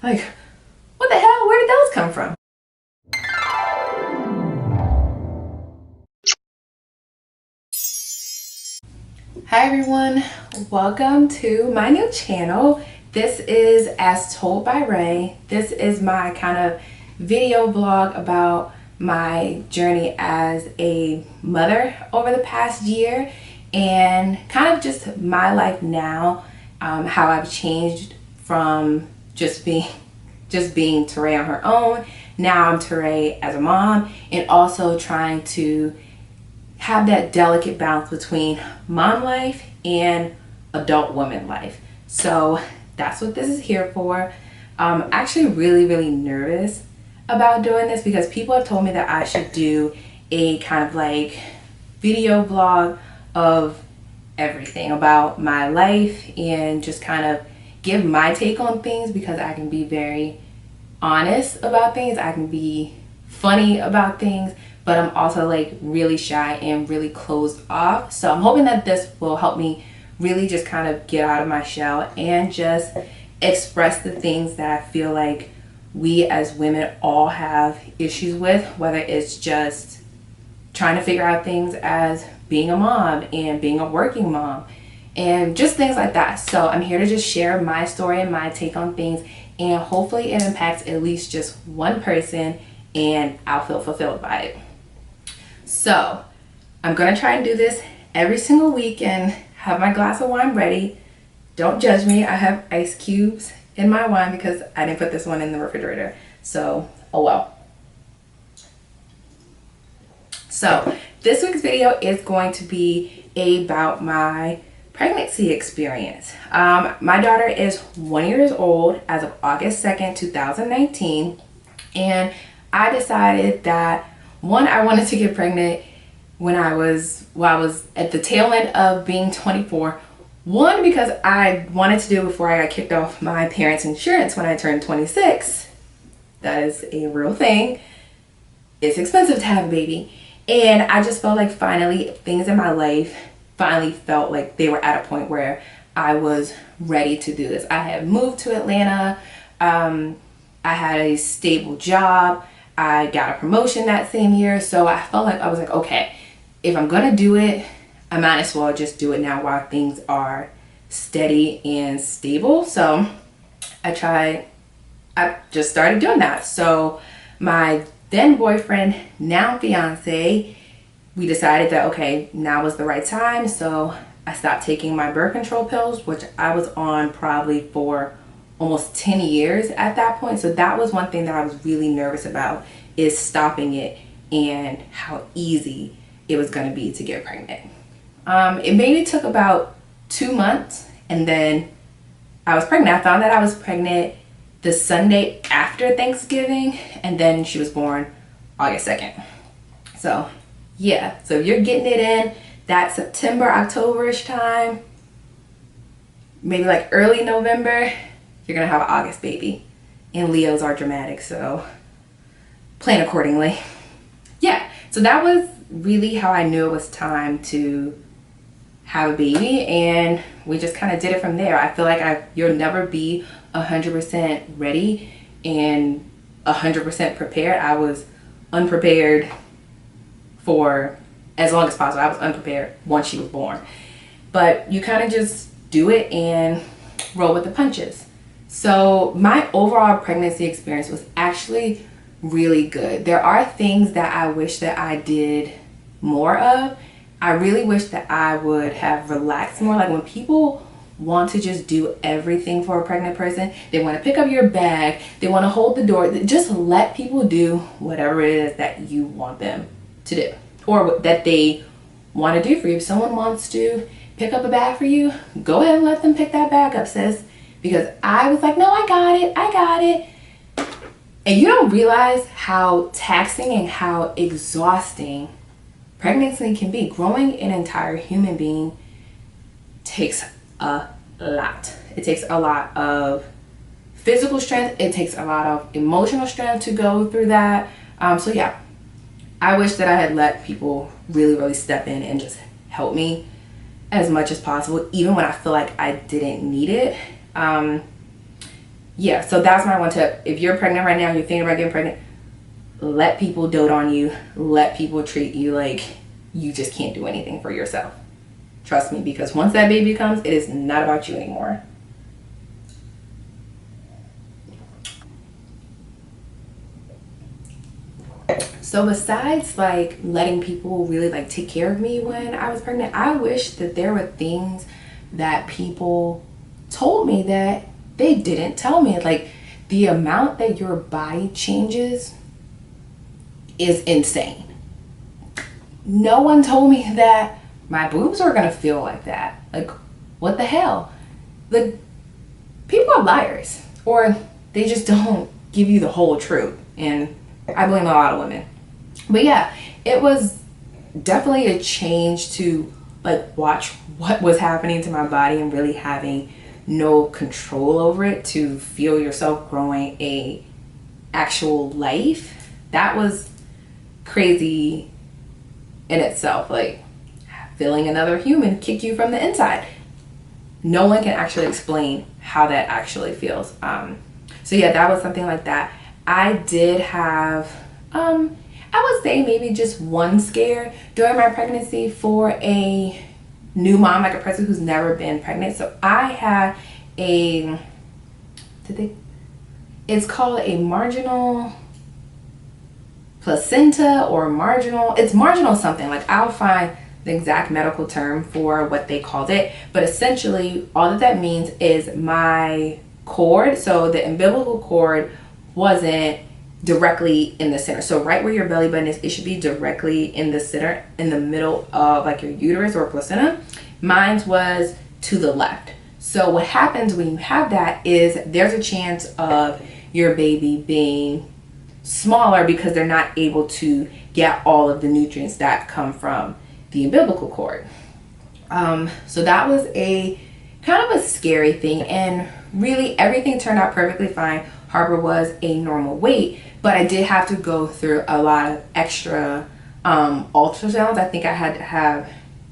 Like, what the hell? Where did those come from? Hi everyone, welcome to my new channel. This is As Told by Ray. This is my kind of video vlog about my journey as a mother over the past year and kind of just my life now, how I've changed from just being Teray on her own. Now I'm Teray as a mom, and also trying to have that delicate balance between mom life and adult woman life. So that's what this is here for. I'm actually really nervous about doing this because people have told me that I should do a kind of like video vlog of everything about my life and just kind of give my take on things, because I can be very honest about things, I can be funny about things, but I'm also like really shy and really closed off. So I'm hoping that this will help me really just kind of get out of my shell and just express the things that I feel like we as women all have issues with, whether it's just trying to figure out things as being a mom and being a working mom and just things like that. So I'm here to just share my story and my take on things, and hopefully it impacts at least just one person and I'll feel fulfilled by it. So I'm gonna try and do this every single week and have my glass of wine ready. Don't judge me, I have ice cubes in my wine because I didn't put this one in the refrigerator. So, oh well. So this week's video is going to be about my pregnancy experience. My daughter is 1 year old as of August 2nd, 2019. And I decided that I wanted to get pregnant when I was at the tail end of being 24. One, because I wanted to do it before I got kicked off my parents' insurance when I turned 26. That is a real thing. It's expensive to have a baby. And I just felt like finally things in my life finally felt like they were at a point where I was ready to do this. I had moved to Atlanta. I had a stable job. I got a promotion that same year. So I felt like I was like, okay, if I'm gonna do it, I might as well just do it now while things are steady and stable. So I just started doing that. So my then boyfriend, now fiance, we decided that, okay, now was the right time. So I stopped taking my birth control pills, which I was on probably for almost 10 years at that point. So that was one thing that I was really nervous about, is stopping it and how easy it was going to be to get pregnant. It maybe took about 2 months, and then I was pregnant. I found that I was pregnant the Sunday after Thanksgiving, and then she was born August 2nd. So yeah, so if you're getting it in that September, October-ish time, maybe like early November, you're gonna have an August baby. And Leos are dramatic, so plan accordingly. Yeah, so that was really how I knew it was time to have a baby, and we just kind of did it from there. I feel like you'll never be 100% ready and 100% prepared. I was unprepared for as long as possible. I was unprepared once she was born. But you kind of just do it and roll with the punches. So my overall pregnancy experience was actually really good. There are things that I wish that I did more of. I really wish that I would have relaxed more. Like when people want to just do everything for a pregnant person, they want to pick up your bag, they want to hold the door, just let people do whatever it is that you want them to do, or that they want to do for you. If someone wants to pick up a bag for you, go ahead and let them pick that bag up, sis. Because I was like, no, I got it. And you don't realize how taxing and how exhausting pregnancy can be. Growing an entire human being takes a lot. It takes a lot of physical strength. It takes a lot of emotional strength to go through that. So yeah, I wish that I had let people really step in and just help me as much as possible, even when I feel like I didn't need it. yeah, so that's my one tip. If you're pregnant right now, you're thinking about getting pregnant, let people dote on you. Let people treat you like you just can't do anything for yourself. Trust me, because once that baby comes, it is not about you anymore. So besides like letting people really like take care of me when I was pregnant, I wish that there were things that people told me that they didn't tell me. Like the amount that your body changes is insane. No one told me that my boobs are gonna feel like that. Like, what the hell? Like, people are liars, or they just don't give you the whole truth. And I blame a lot of women. But yeah, it was definitely a change to like watch what was happening to my body and really having no control over it, to feel yourself growing a actual life. That was crazy in itself. Like feeling another human kick you from the inside. No one can actually explain how that actually feels. So yeah, that was something like that. I did have I would say maybe just one scare during my pregnancy for a new mom, like a person who's never been pregnant. So I had a, it's called a marginal placenta or marginal, it's marginal something. Like I'll find the exact medical term for what they called it. But essentially all that means is my cord, so the umbilical cord wasn't directly in the center. So right where your belly button is, it should be directly in the center, in the middle of like your uterus or placenta. Mine was to the left. So what happens when you have that is there's a chance of your baby being smaller because they're not able to get all of the nutrients that come from the umbilical cord. So that was a kind of a scary thing, and really everything turned out perfectly fine. Harper was a normal weight, but I did have to go through a lot of extra ultrasounds. I think I had to have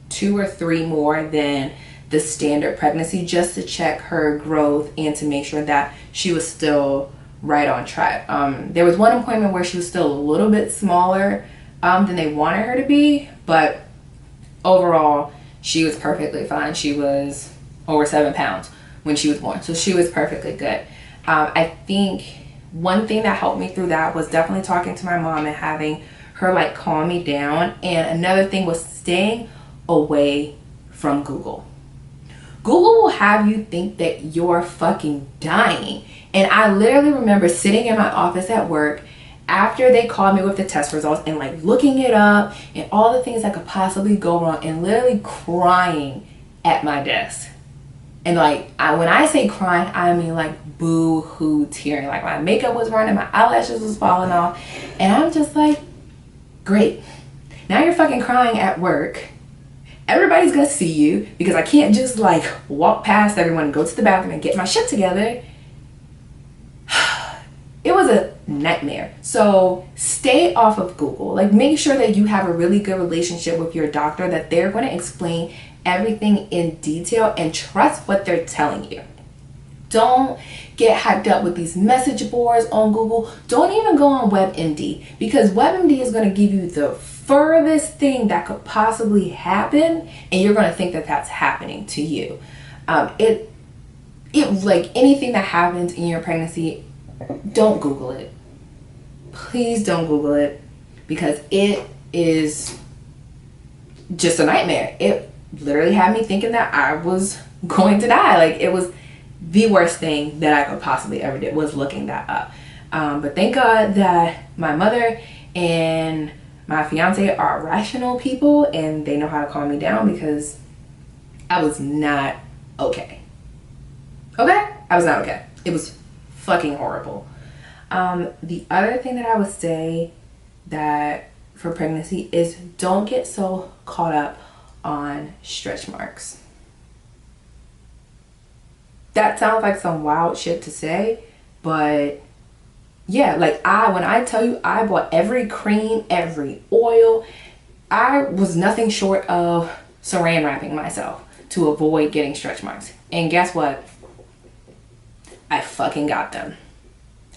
2 or 3 more than the standard pregnancy just to check her growth and to make sure that she was still right on track. There was one appointment where she was still a little bit smaller than they wanted her to be, but overall she was perfectly fine. She was over 7 pounds when she was born, so she was perfectly good. I think one thing that helped me through that was definitely talking to my mom and having her like calm me down. And another thing was staying away from Google. Google will have you think that you're fucking dying. And I literally remember sitting in my office at work after they called me with the test results and like looking it up and all the things that could possibly go wrong and literally crying at my desk. And like, when I say crying, I mean like boo-hoo tearing. Like my makeup was running, my eyelashes was falling off. And I'm just like, great. Now you're fucking crying at work. Everybody's gonna see you because I can't just like walk past everyone and go to the bathroom and get my shit together. It was a nightmare. So stay off of Google. Like make sure that you have a really good relationship with your doctor, that they're going to explain everything in detail, and trust what they're telling you. Don't get hyped up with these message boards on Google. Don't even go on WebMD, because WebMD is going to give you the furthest thing that could possibly happen, and you're going to think that that's happening to you. It like anything that happens in your pregnancy, don't Google it. Please don't Google it, because it is just a nightmare. It literally had me thinking that I was going to die. Like it was the worst thing that I could possibly ever do, was looking that up. But thank God that my mother and my fiance are rational people and they know how to calm me down, because I was not okay. Okay? I was not okay. It was fucking horrible. The other thing that I would say that for pregnancy is don't get so caught up on stretch marks. That sounds like some wild shit to say, but yeah, like when I tell you I bought every cream, every oil, I was nothing short of saran wrapping myself to avoid getting stretch marks. And guess what? I fucking got them.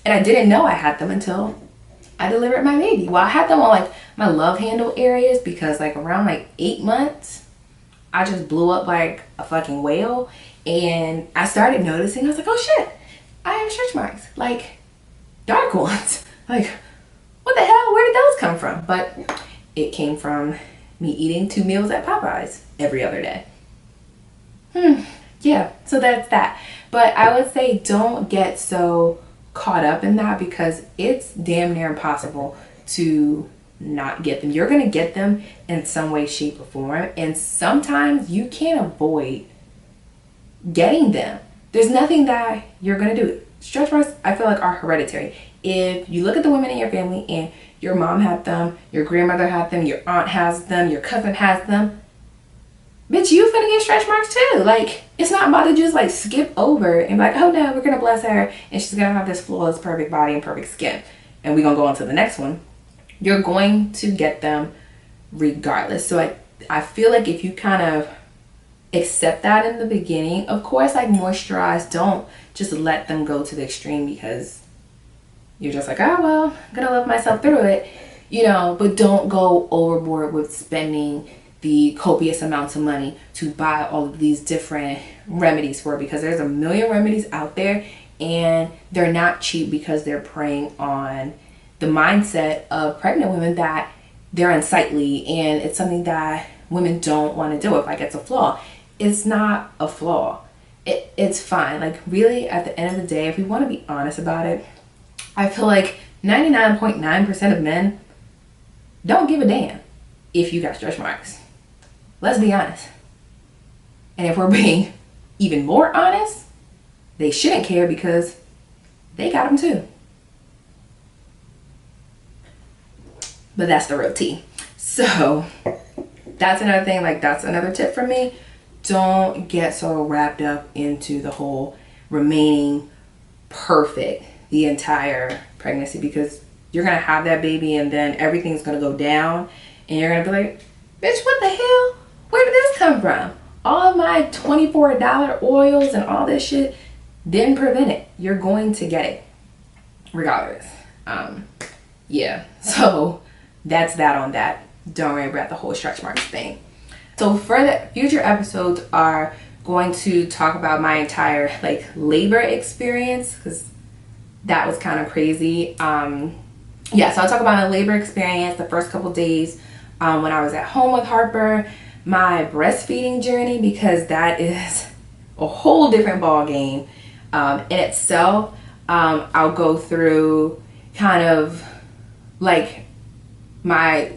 And I didn't know I had them until I delivered my baby. Well, I had them on like my love handle areas because like around like 8 months, I just blew up like a fucking whale. And I started noticing, I was like, oh shit, I have stretch marks, like dark ones. Like, what the hell? Where did those come from? But it came from me eating 2 meals at Popeyes every other day. Yeah, so that's that. But I would say don't get so caught up in that because it's damn near impossible to not get them. You're going to get them in some way, shape, or form. And sometimes you can't avoid getting them. There's nothing that you're going to do. Stretch marks, I feel like, are hereditary. If you look at the women in your family and your mom had them, your grandmother had them, your aunt has them, your cousin has them, bitch, you finna get stretch marks too. Like, it's not about to just like skip over and be like, oh no, we're gonna bless her and she's gonna have this flawless, perfect body and perfect skin. And we're gonna go on to the next one. You're going to get them regardless. So I feel like if you kind of accept that in the beginning, of course, like moisturize, don't just let them go to the extreme because you're just like, oh well, I'm gonna love myself through it, you know, but don't go overboard with spending the copious amounts of money to buy all of these different remedies for it, because there's a million remedies out there and they're not cheap because they're preying on the mindset of pregnant women that they're unsightly and it's something that women don't want to deal with. Like, it's a flaw. It's not a flaw. It's fine. Like, really, at the end of the day, if we want to be honest about it, I feel like 99.9% of men don't give a damn if you got stretch marks. Let's be honest. And if we're being even more honest, they shouldn't care because they got them too. But that's the real tea. So that's another thing, like that's another tip from me. Don't get so wrapped up into the whole remaining perfect the entire pregnancy, because you're gonna have that baby and then everything's gonna go down and you're gonna be like, bitch, what the hell? Where did this come from? All of my $24 oils and all this shit didn't prevent it. You're going to get it regardless. Yeah, so that's that on that. Don't worry about the whole stretch marks thing. So for the future episodes are going to talk about my entire like labor experience, because that was kind of crazy. Yeah, so I'll talk about my labor experience, the first couple days when I was at home with Harper, my breastfeeding journey, because that is a whole different ball game in itself. I'll go through kind of like my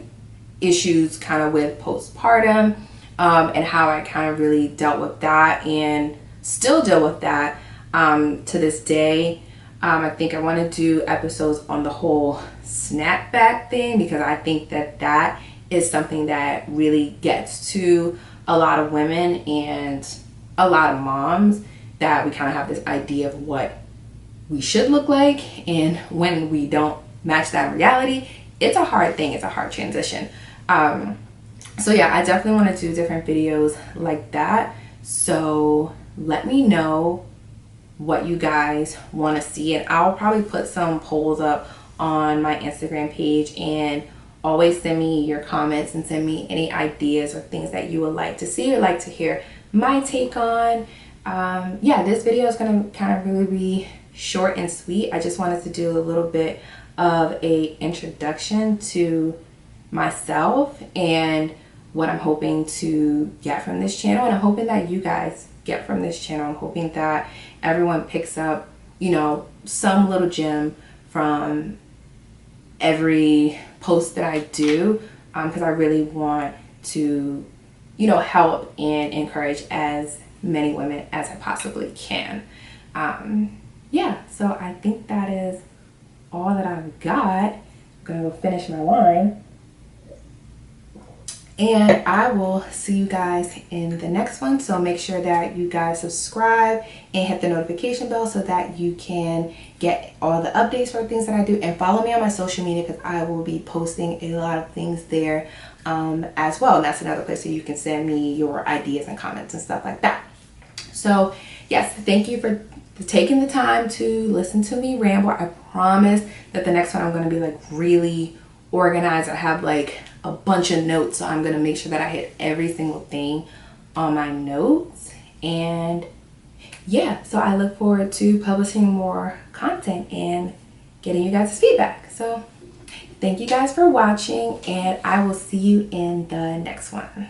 issues kind of with postpartum and how I kind of really dealt with that and still deal with that to this day. I think I want to do episodes on the whole snapback thing, because I think that that is something that really gets to a lot of women and a lot of moms, that we kind of have this idea of what we should look like, and when we don't match that in reality, it's a hard thing. It's a hard transition. So yeah, I definitely want to do different videos like that. So let me know what you guys want to see, and I'll probably put some polls up on my Instagram page, and always send me your comments and send me any ideas or things that you would like to see or like to hear my take on. Yeah, this video is going to kind of really be short and sweet. I just wanted to do a little bit of a introduction to myself and what I'm hoping to get from this channel, and I'm hoping that you guys get from this channel. I'm hoping that everyone picks up, you know, some little gem from every post that I do, because I really want to, you know, help and encourage as many women as I possibly can. Yeah, so I think that is all that I've got. I'm gonna go finish my wine, and I will see you guys in the next one. So make sure that you guys subscribe and hit the notification bell so that you can get all the updates for things that I do, and follow me on my social media, because I will be posting a lot of things there as well. And that's another place that you can send me your ideas and comments and stuff like that. So yes, thank you for taking the time to listen to me ramble. I promise that the next one I'm going to be like really organized. I have like a bunch of notes, so I'm going to make sure that I hit every single thing on my notes. And yeah, so I look forward to publishing more content and getting you guys' feedback. So thank you guys for watching, and I will see you in the next one.